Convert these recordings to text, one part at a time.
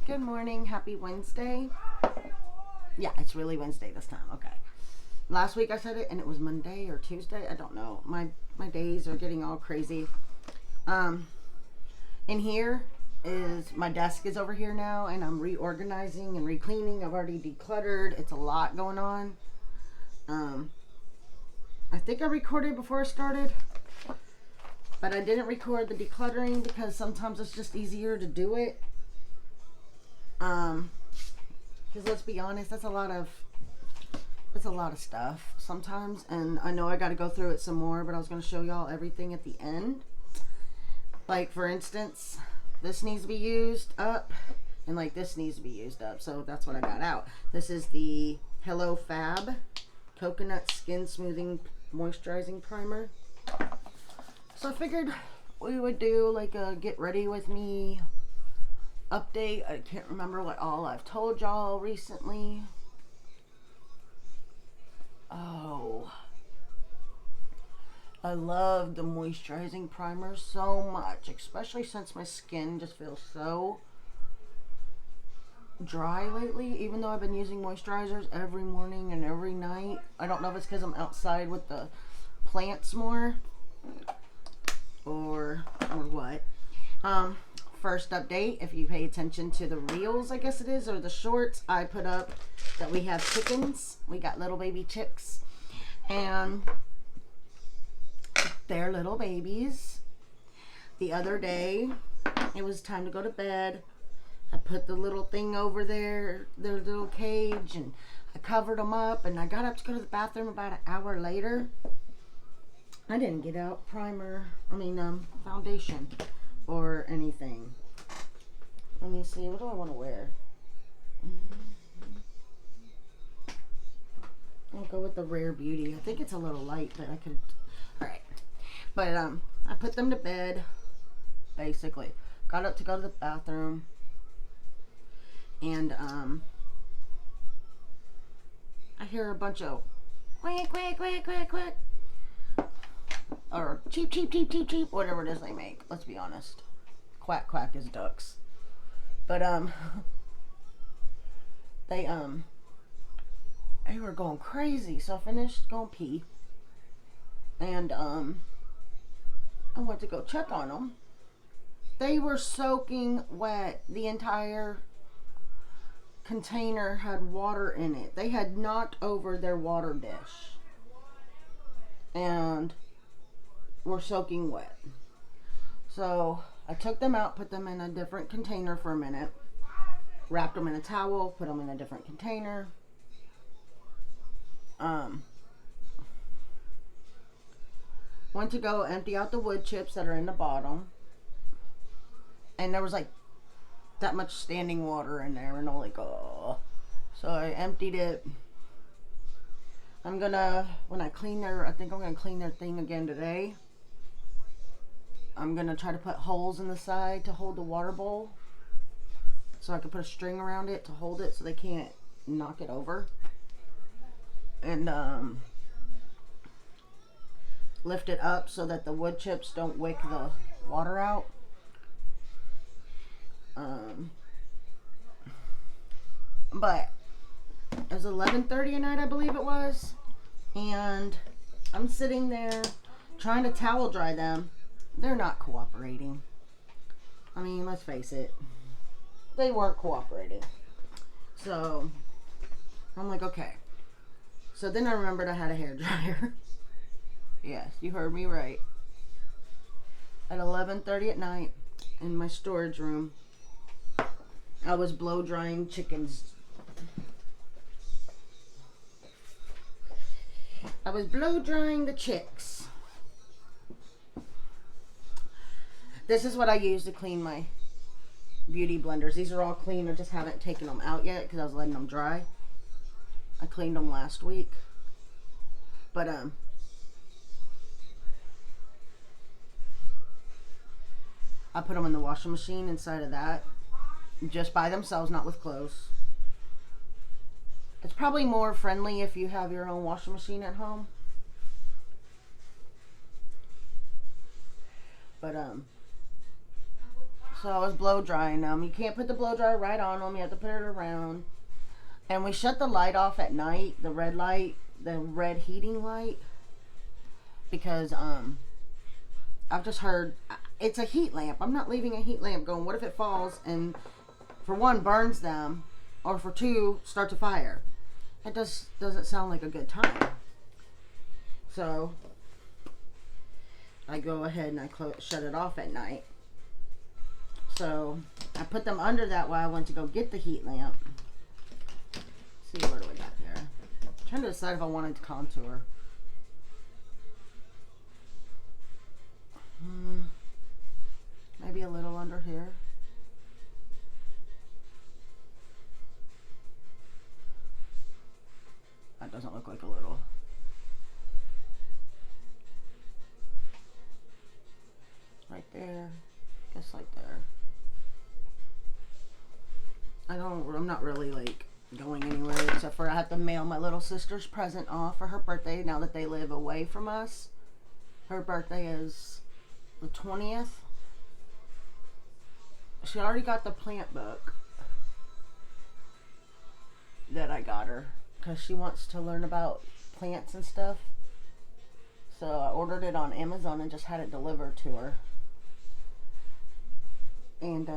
Good morning. Happy Wednesday. Yeah, it's really Wednesday this time. Okay. Last week I said it and it was Monday or Tuesday. I don't know. My days are getting all crazy. In here is my desk is over here now and I'm reorganizing and recleaning. I've already decluttered. It's a lot going on. I think I recorded before I started, but I didn't record the decluttering because sometimes it's just easier to do it. Because let's be honest, that's a lot of stuff sometimes, and I know I got to go through it some more, but I was going to show y'all everything at the end. Like, for instance, this needs to be used up, and like this needs to be used up, so that's what I got out. This is the Hello Fab Coconut Skin Smoothing Moisturizing Primer. So I figured we would do like a get ready with me update. I can't remember what all I've told y'all recently. Oh, I love the moisturizing primer so much, especially since my skin just feels so dry lately, even though I've been using moisturizers every morning and every night. I don't know if it's because I'm outside with the plants more or what. First update, if you pay attention to the reels, I guess it is, or the shorts, I put up that we have chickens. We got little baby chicks, and they're little babies. The other day, it was time to go to bed. I put the little thing over there, their little cage, and I covered them up, and I got up to go to the bathroom about an hour later. I didn't get out foundation or anything. Let me see, what do I want to wear? I'll go with the Rare Beauty. I think it's a little light, but I could. Alright. But I put them to bed, basically. Got up to go to the bathroom, and I hear a bunch of quack, quack, quack, quack, quack. Or cheep, cheep, cheep, cheep, cheep, whatever it is they make. Let's be honest. Quack, quack is ducks. But, they were going crazy, so I finished going pee. And, I went to go check on them. They were soaking wet. The entire container had water in it. They had knocked over their water dish. And were soaking wet. So I took them out, put them in a different container for a minute, wrapped them in a towel, put them in a different container. Went to go empty out the wood chips that are in the bottom, and there was like that much standing water in there, and I'm like, oh. So I emptied it. When I clean I think I'm gonna clean their thing again today. I'm gonna try to put holes in the side to hold the water bowl, so I can put a string around it to hold it so they can't knock it over. And lift it up so that the wood chips don't wick the water out. But it was 11:30 at night, I believe it was, and I'm sitting there trying to towel dry them. They're not cooperating. I mean, let's face it, they weren't cooperating. So I'm like, okay. So then I remembered I had a hairdryer. Yes, you heard me right. At 11:30 at night, in my storage room, I was blow drying chickens. I was blow drying the chicks. This is what I use to clean my beauty blenders. These are all clean. I just haven't taken them out yet because I was letting them dry. I cleaned them last week. But I put them in the washing machine inside of that, just by themselves, not with clothes. It's probably more friendly if you have your own washing machine at home. But So I was blow drying them. You can't put the blow dryer right on them. You have to put it around. And we shut the light off at night, the red light, the red heating light, because I've just heard it's a heat lamp. I'm not leaving a heat lamp going. What if it falls and for one burns them, or for two starts a fire? That doesn't sound like a good time. So I go ahead and I shut it off at night. So I put them under that while I went to go get the heat lamp. See, where do we got there? I'm trying to decide if I wanted to contour. Maybe a little under here. That doesn't look like a little. Right there. Just like there. I'm not really like going anywhere except for I have to mail my little sister's present off for her birthday now that they live away from us. Her birthday is the 20th. She already got the plant book that I got her because she wants to learn about plants and stuff. So I ordered it on Amazon and just had it delivered to her. And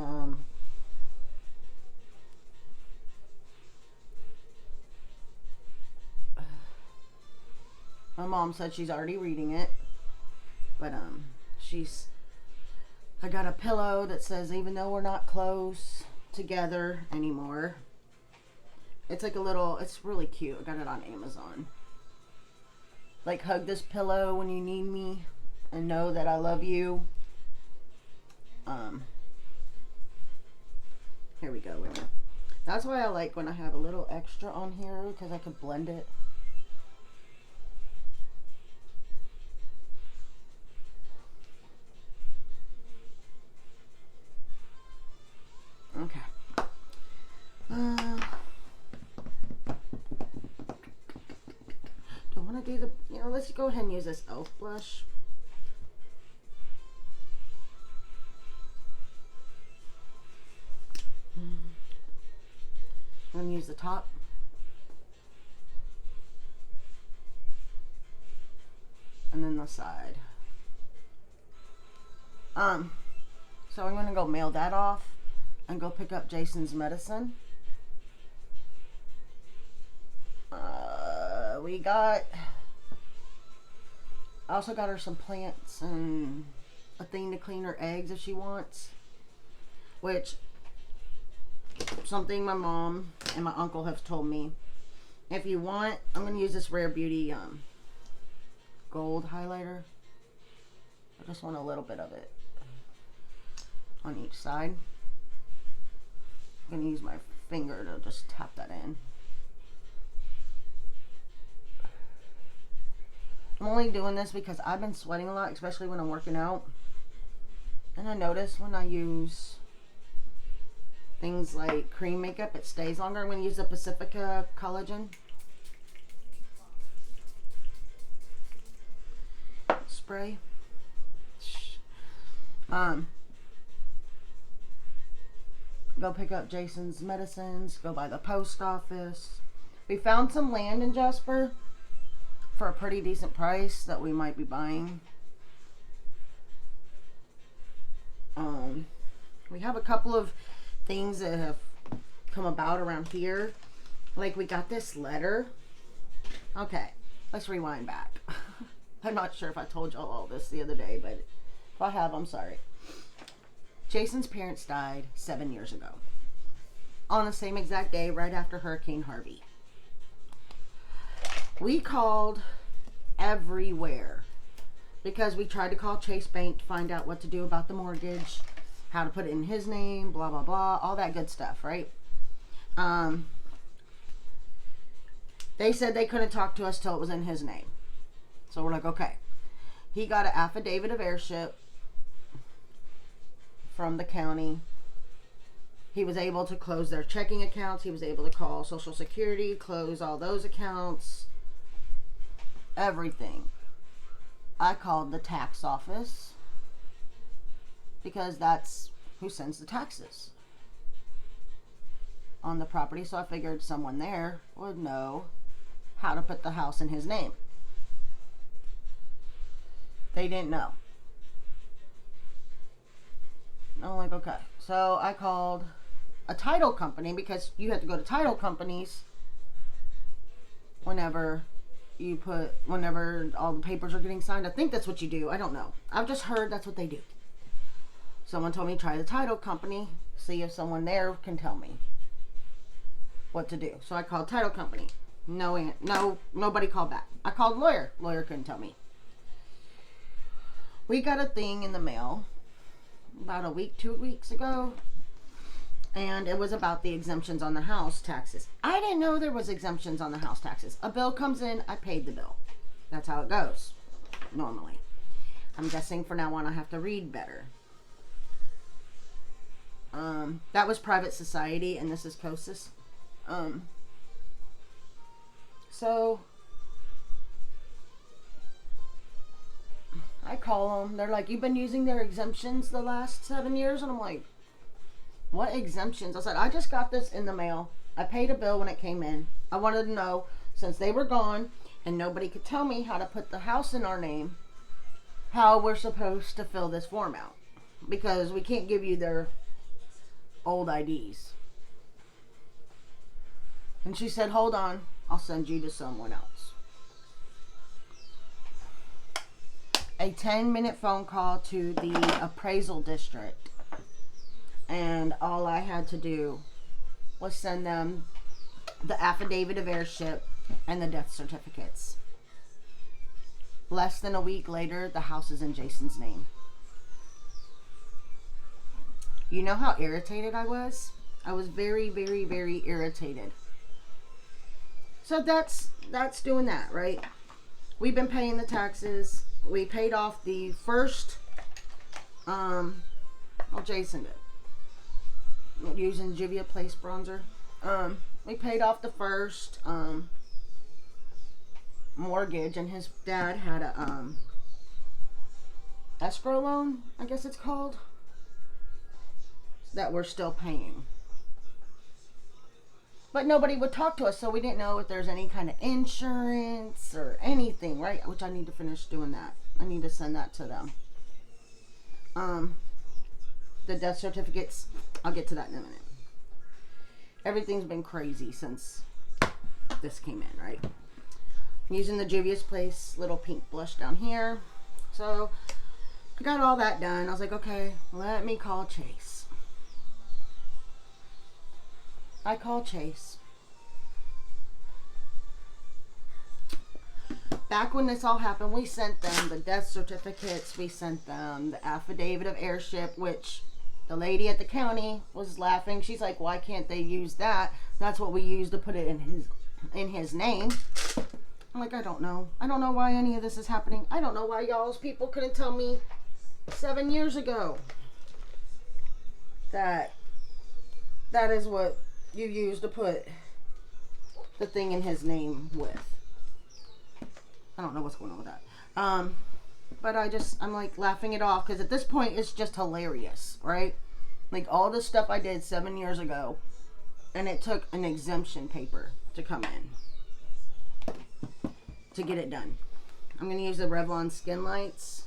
my mom said she's already reading it, but I got a pillow that says even though we're not close together anymore. It's like a little, it's really cute. I got it on Amazon. Like, hug this pillow when you need me and know that I love you. Here we go. That's why I like when I have a little extra on here, because I can blend it. Okay. Don't want to do the, let's go ahead and use this e.l.f. blush. I'm going to use the top. And then the side. So I'm going to go mail that off and go pick up Jason's medicine. I also got her some plants and a thing to clean her eggs if she wants. Which, something my mom and my uncle have told me. If you want, I'm going to use this Rare Beauty gold highlighter. I just want a little bit of it on each side. I'm going to use my finger to just tap that in. I'm only doing this because I've been sweating a lot, especially when I'm working out. And I notice when I use things like cream makeup, it stays longer. I'm going to use the Pacifica collagen spray. Go pick up Jason's medicines, go by the post office. We found some land in Jasper for a pretty decent price that we might be buying. We have a couple of things that have come about around here. Like, we got this letter. Okay, let's rewind back. I'm not sure if I told y'all all this the other day, but if I have, I'm sorry. Jason's parents died 7 years ago. On the same exact day, right after Hurricane Harvey. We called everywhere because we tried to call Chase Bank to find out what to do about the mortgage, how to put it in his name, blah, blah, blah, all that good stuff, right? They said they couldn't talk to us till it was in his name. So we're like, okay. He got an affidavit of heirship from the county. He was able to close their checking accounts. He was able to call Social Security, close all those accounts. Everything. I called the tax office because that's who sends the taxes on the property. So I figured someone there would know how to put the house in his name. They didn't know. I'm like, okay. So I called a title company, because you have to go to title companies whenever all the papers are getting signed. I think that's what you do. I don't know. I've just heard that's what they do. Someone told me try the title company, see if someone there can tell me what to do. So I called title company. Nobody called back. I called lawyer. Lawyer couldn't tell me. We got a thing in the mail about a week, 2 weeks ago, and it was about the exemptions on the house taxes. I didn't know there was exemptions on the house taxes. A bill comes in, I paid the bill. That's how it goes normally. I'm guessing for now on I have to read better. That was Private Society, and this is COSIS. So I call them. They're like, you've been using their exemptions the last 7 years? And I'm like, what exemptions? I said, I just got this in the mail. I paid a bill when it came in. I wanted to know, since they were gone and nobody could tell me how to put the house in our name, how we're supposed to fill this form out. Because we can't give you their old IDs. And she said, hold on, I'll send you to someone else. A 10-minute phone call to the appraisal district. And all I had to do was send them the affidavit of heirship and the death certificates. Less than a week later, the house is in Jason's name. You know how irritated I was? I was very, very, very irritated. So that's doing that, right? We've been paying the taxes. We paid off the first, Jason did. Using Juvia Place bronzer. We paid off the first, mortgage, and his dad had a, escrow loan, I guess it's called, that we're still paying. But nobody would talk to us, so we didn't know if there's any kind of insurance or anything, right? Which I need to finish doing that. I need to send that to them. The death certificates, I'll get to that in a minute. Everything's been crazy since this came in, right? I'm using the Juvia's Place little pink blush down here. So I got all that done. I was like, okay, let me call Chase. I call Chase. Back when this all happened, we sent them the death certificates. We sent them the affidavit of heirship, which the lady at the county was laughing. She's like, why can't they use that? That's what we use to put it in his name. I'm like, I don't know. I don't know why any of this is happening. I don't know why y'all's people couldn't tell me 7 years ago that is what you use to put the thing in his name with. I don't know what's going on with that. But I'm like laughing it off, because at this point it's just hilarious, right? Like all the stuff I did 7 years ago, and it took an exemption paper to come in to get it done. I'm going to use the Revlon Skin Lights.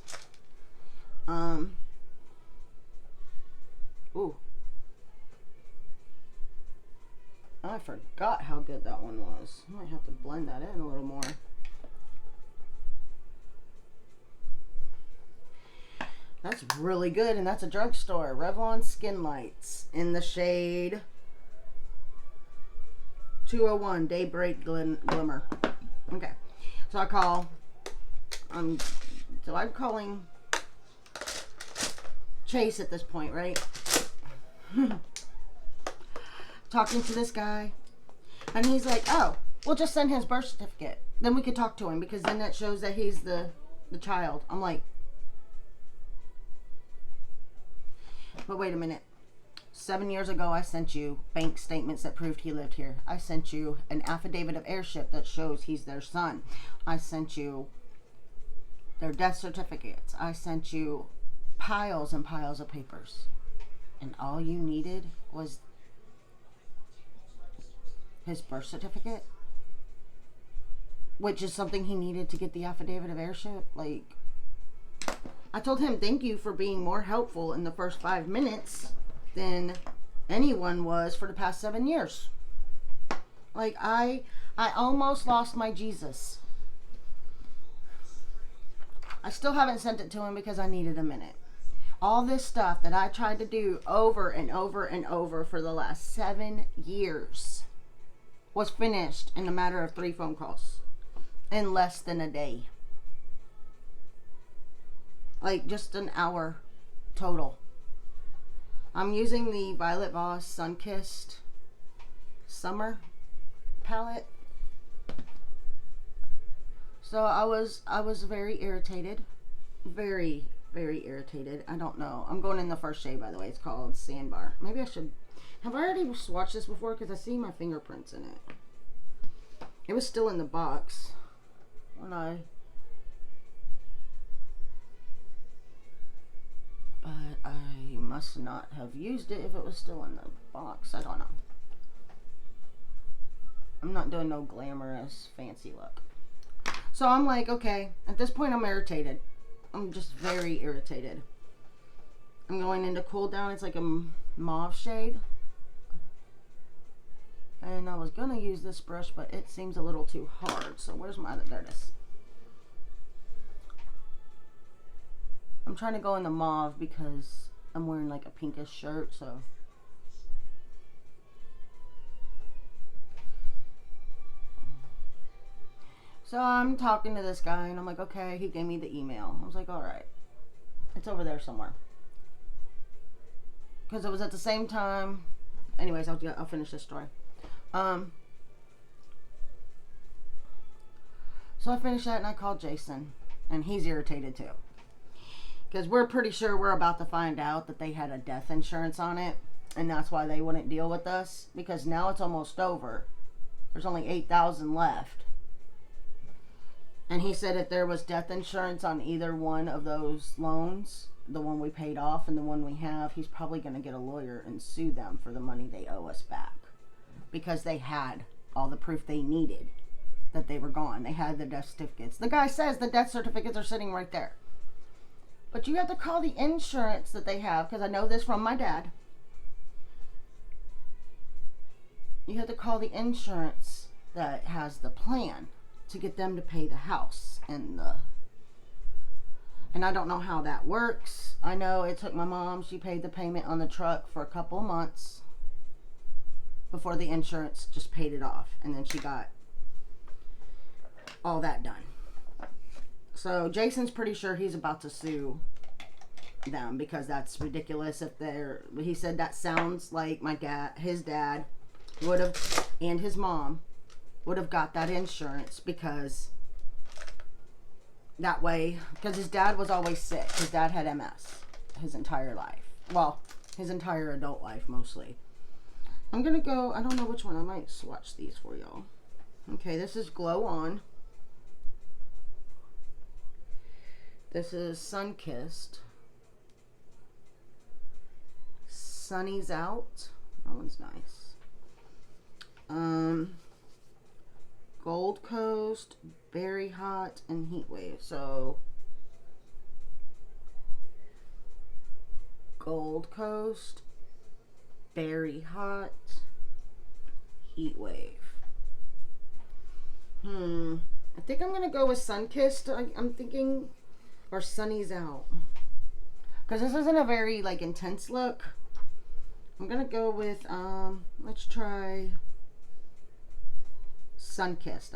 Ooh. I forgot how good that one was. I might have to blend that in a little more. That's really good, and that's a drugstore. Revlon Skin Lights in the shade 201 Daybreak Glimmer. Okay, so I call. So I'm calling Chase at this point, right? Talking to this guy, and he's like, oh, we'll just send his birth certificate, then we could talk to him, because then that shows that he's the child. I'm like, but wait a minute, 7 years ago I sent you bank statements that proved he lived here. I sent you an affidavit of heirship that shows he's their son. I sent you their death certificates. I sent you piles and piles of papers, and all you needed was his birth certificate, which is something he needed to get the affidavit of heirship. Like, I told him thank you for being more helpful in the first 5 minutes than anyone was for the past 7 years. Like, I almost lost my Jesus. I still haven't sent it to him because I needed a minute. All this stuff that I tried to do over and over and over for the last 7 years was finished in a matter of 3 phone calls in less than a day. Like, just an hour total. I'm using the Violet Voss Sunkissed Summer palette. So I was very irritated. Very, very irritated. I don't know. I'm going in the first shade, by the way. It's called Sandbar. Maybe I should... Have I already swatched this before? Because I see my fingerprints in it. It was still in the box when I... But I must not have used it if it was still in the box. I don't know. I'm not doing no glamorous fancy look. So I'm like, okay, at this point I'm irritated. I'm just very irritated. I'm going into Cool Down. It's like a mauve shade. And I was going to use this brush, but it seems a little too hard. So where's my other? There it is. I'm trying to go in the mauve because I'm wearing like a pinkish shirt, so. So I'm talking to this guy and I'm like, okay, he gave me the email. I was like, all right, it's over there somewhere. Because it was at the same time. Anyways, I'll finish this story. So I finished that and I called Jason, and he's irritated too. Because we're pretty sure we're about to find out that they had a death insurance on it, and that's why they wouldn't deal with us. Because now it's almost over. There's only $8,000 left. And he said if there was death insurance on either one of those loans, the one we paid off and the one we have, he's probably going to get a lawyer and sue them for the money they owe us back. Because they had all the proof they needed that they were gone. They had the death certificates. The guy says the death certificates are sitting right there. But you have to call the insurance that they have, because I know this from my dad. You have to call the insurance that has the plan to get them to pay the house and I don't know how that works. I know it took my mom, she paid the payment on the truck for a couple of months before the insurance just paid it off, and then she got all that done. So Jason's pretty sure he's about to sue them because that's ridiculous. If they're, he said that sounds like his dad would have, and his mom would have got that insurance, because that way, because his dad was always sick. His dad had MS his entire life. Well, his entire adult life mostly. I'm gonna go, I don't know which one, I might swatch these for y'all. Okay, this is Glow On. This is Sunkissed. Sunny's Out. That one's nice. Gold Coast, Berry Hot, and Heat Wave. So, Gold Coast, Berry Hot, Heat Wave. I think I'm gonna go with Sunkissed. I'm thinking, or Sunny's Out, because this isn't a very like intense look. I'm gonna go with let's try Sunkissed.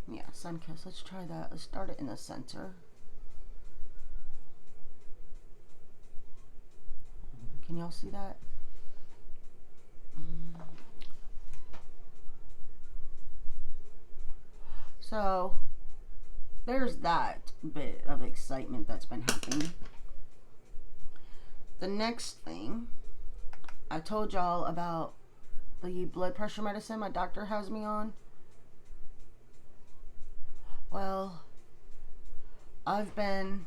Yeah, Sunkissed. Let's try that. Let's start it in the center. Can y'all see that? So there's that bit of excitement that's been happening. The next thing, I told y'all about the blood pressure medicine my doctor has me on. Well, I've been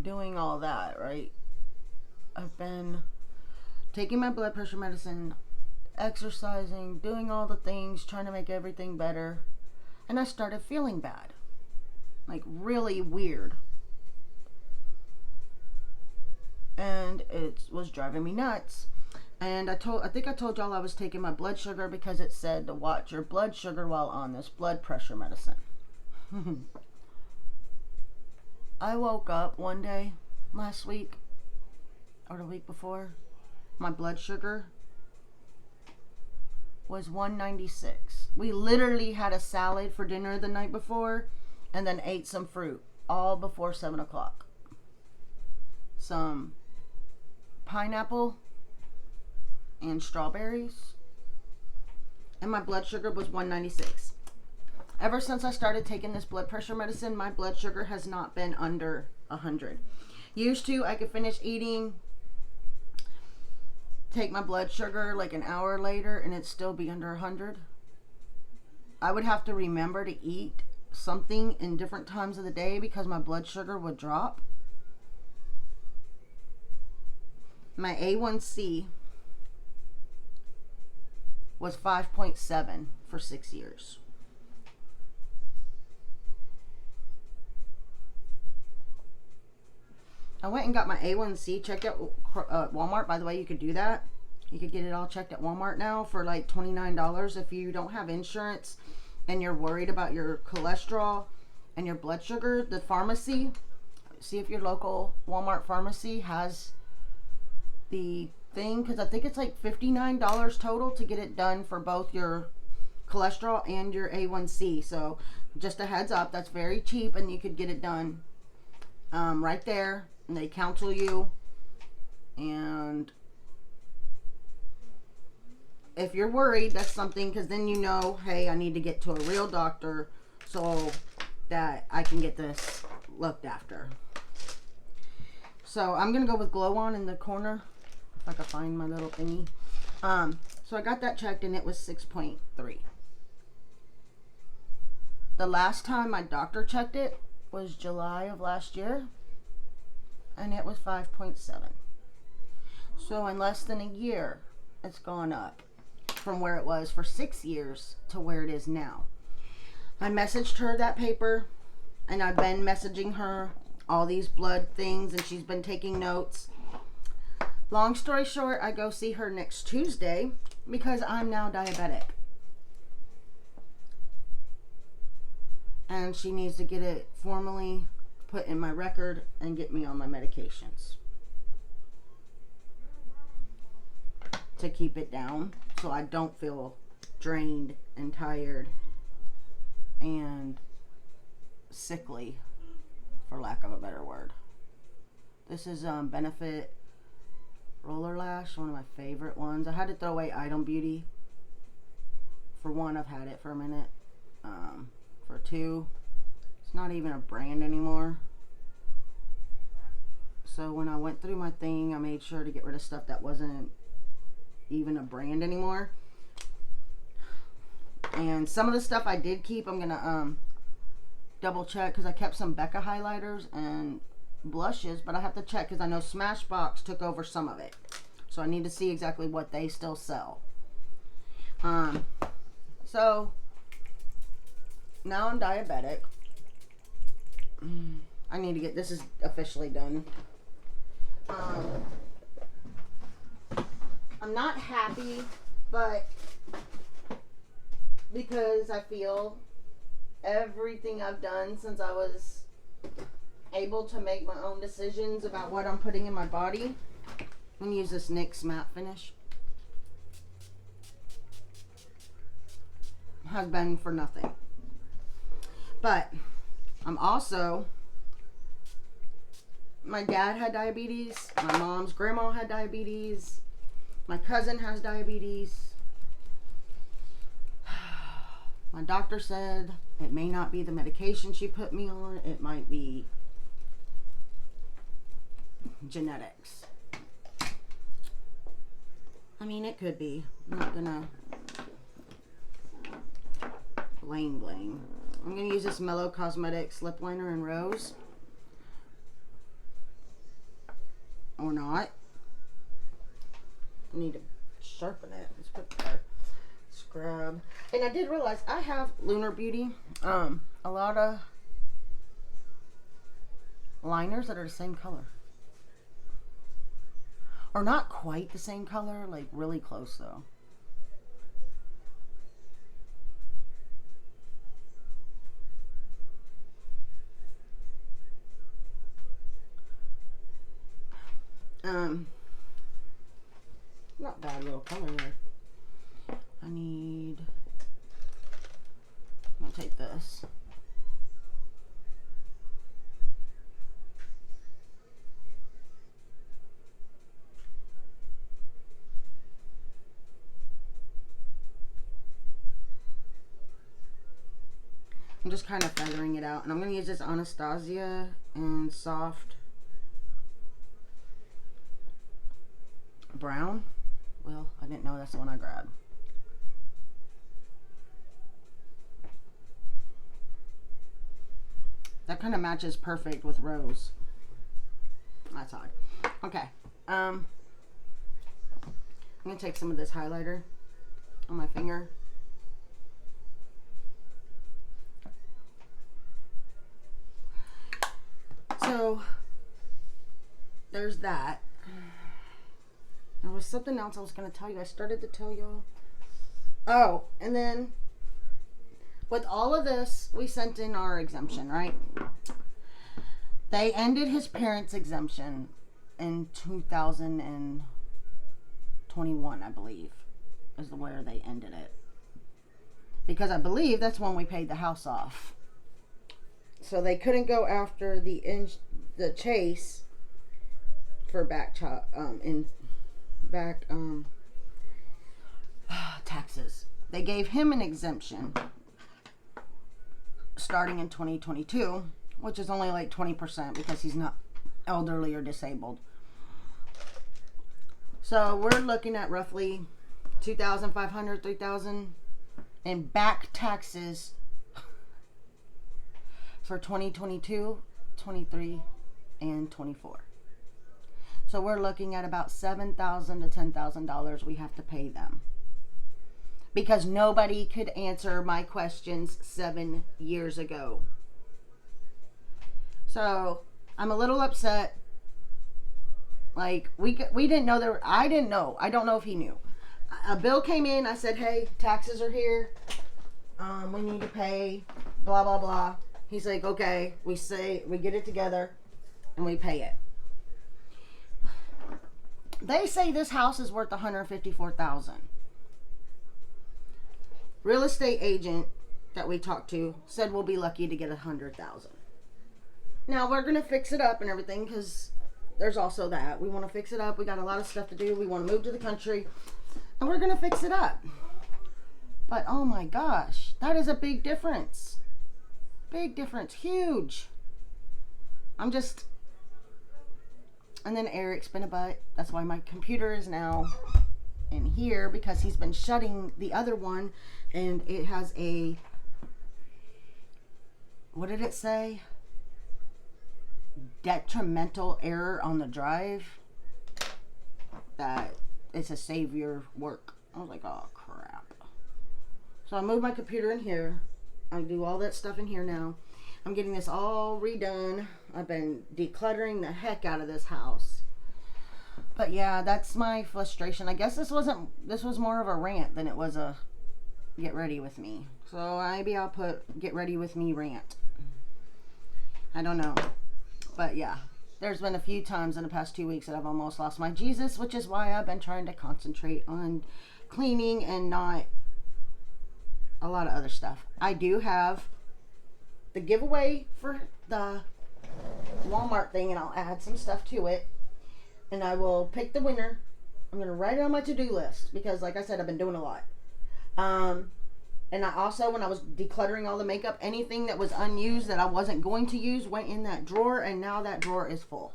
doing all that, right? I've been taking my blood pressure medicine, exercising, doing all the things, trying to make everything better. And I started feeling bad. Like really weird. And it was driving me nuts. And I think I told y'all I was taking my blood sugar because it said to watch your blood sugar while on this blood pressure medicine. I woke up one day last week or the week before. My blood sugar was 196. We literally had a salad for dinner the night before and then ate some fruit all before 7 o'clock. Some pineapple and strawberries. And my blood sugar was 196. Ever since I started taking this blood pressure medicine, my blood sugar has not been under 100. Used to, I could finish eating, take my blood sugar like an hour later, and it'd still be under 100. I would have to remember to eat something in different times of the day because my blood sugar would drop. My A1C was 5.7 for 6 years. I went and got my A1C checked at Walmart. By the way, you could do that. You could get it all checked at Walmart now for like $29 if you don't have insurance and you're worried about your cholesterol and your blood sugar. The pharmacy, see if your local Walmart pharmacy has the thing, because I think it's like $59 total to get it done for both your cholesterol and your A1C. So just a heads up, that's very cheap and you could get it done right there. And they counsel you, and if you're worried, that's something, because then you know, hey, I need to get to a real doctor so that I can get this looked after. So I'm gonna go with Glow On in the corner if I can find my little thingy. So I got that checked and it was 6.3. The last time my doctor checked it was July of last year, and it was 5.7. So in less than a year, it's gone up from where it was for 6 years to where it is now. I messaged her that paper, and I've been messaging her all these blood things, and she's been taking notes. Long story short, I go see her next Tuesday because I'm now diabetic. And she needs to get it formally put in my record and get me on my medications to keep it down so I don't feel drained and tired and sickly, for lack of a better word. This is Benefit Roller Lash, one of my favorite ones. I had to throw away Item Beauty. For one, I've had it for a minute. For two, it's not even a brand anymore. So when I went through my thing, I made sure to get rid of stuff that wasn't even a brand anymore. And some of the stuff I did keep, I'm gonna double check, because I kept some Becca highlighters and blushes, but I have to check because I know Smashbox took over some of it. So I need to see exactly what they still sell. So now I'm diabetic. I need to get, this is officially done. I'm not happy, but because I feel everything I've done since I was able to make my own decisions about what I'm putting in my body. I'm going to use this NYX matte finish. Has been for nothing. But I'm also, my dad had diabetes, my mom's grandma had diabetes, my cousin has diabetes. My doctor said it may not be the medication she put me on, it might be genetics. I mean, it could be. I'm not gonna blame. I'm gonna use this Mellow Cosmetics lip liner in Rose. or not. I need to sharpen it. Let's put it there. Scrub. And I did realize I have Lunar Beauty. A lot of liners that are the same color. Or not quite the same color, like really close though. Not bad little color there. I'm gonna take this. I'm just kind of feathering it out, and I'm gonna use this Anastasia and Soft Brown. Well, I didn't know that's the one I grabbed. That kind of matches perfect with Rose. That's odd. Okay. I'm gonna take some of this highlighter on my finger. So there's that. There was something else I was going to tell you. I started to tell y'all. Oh, and then with all of this, we sent in our exemption, right? They ended his parents' exemption in 2021, I believe, is where they ended it. Because I believe that's when we paid the house off. So they couldn't go after the Chase for back taxes. They gave him an exemption starting in 2022, which is only like 20% because he's not elderly or disabled. So we're looking at roughly $2,500, $3,000 in back taxes for 2022, 23, and 24. So we're looking at about $7,000 to $10,000 we have to pay them. Because nobody could answer my questions 7 years ago. So I'm a little upset. Like, we didn't know there were, I didn't know. I don't know if he knew. A bill came in. I said, hey, taxes are here. We need to pay, blah, blah, blah. He's like, okay. We get it together and we pay it. They say this house is worth $154,000. Real estate agent that we talked to said we'll be lucky to get $100,000. Now we're gonna fix it up and everything because there's also that. We want to fix it up. We got a lot of stuff to do. We want to move to the country, and we're gonna fix it up. But oh my gosh, that is a big difference. Big difference, huge. And then Eric's been a butt. That's why my computer is now in here, because he's been shutting the other one, and it has a, what did it say? Detrimental error on the drive. That it's a save your work. I was like, oh crap. So I moved my computer in here. I do all that stuff in here now. I'm getting this all redone. I've been decluttering the heck out of this house. But yeah, that's my frustration. I guess this was more of a rant than it was a get ready with me. So maybe I'll put get ready with me rant. I don't know. But yeah, there's been a few times in the past 2 weeks that I've almost lost my Jesus, which is why I've been trying to concentrate on cleaning and not a lot of other stuff. I do have the giveaway for the Walmart thing, and I'll add some stuff to it, and I will pick the winner. I'm going to write it on my to-do list because, like I said, I've been doing a lot. And I also, when I was decluttering all the makeup, anything that was unused that I wasn't going to use went in that drawer, and now that drawer is full.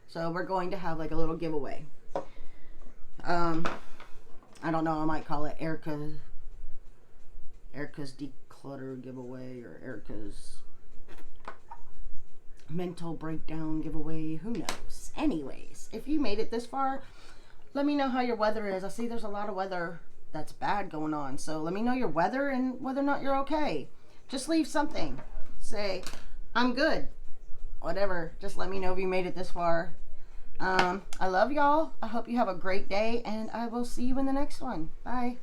So we're going to have like a little giveaway. I don't know, I might call it Erica's declutter giveaway, or Erica's mental breakdown giveaway. Who knows? Anyways, if you made it this far, let me know how your weather is. I see there's a lot of weather that's bad going on. So let me know your weather and whether or not you're okay. Just leave something. Say, I'm good. Whatever. Just let me know if you made it this far. I love y'all. I hope you have a great day, and I will see you in the next one. Bye.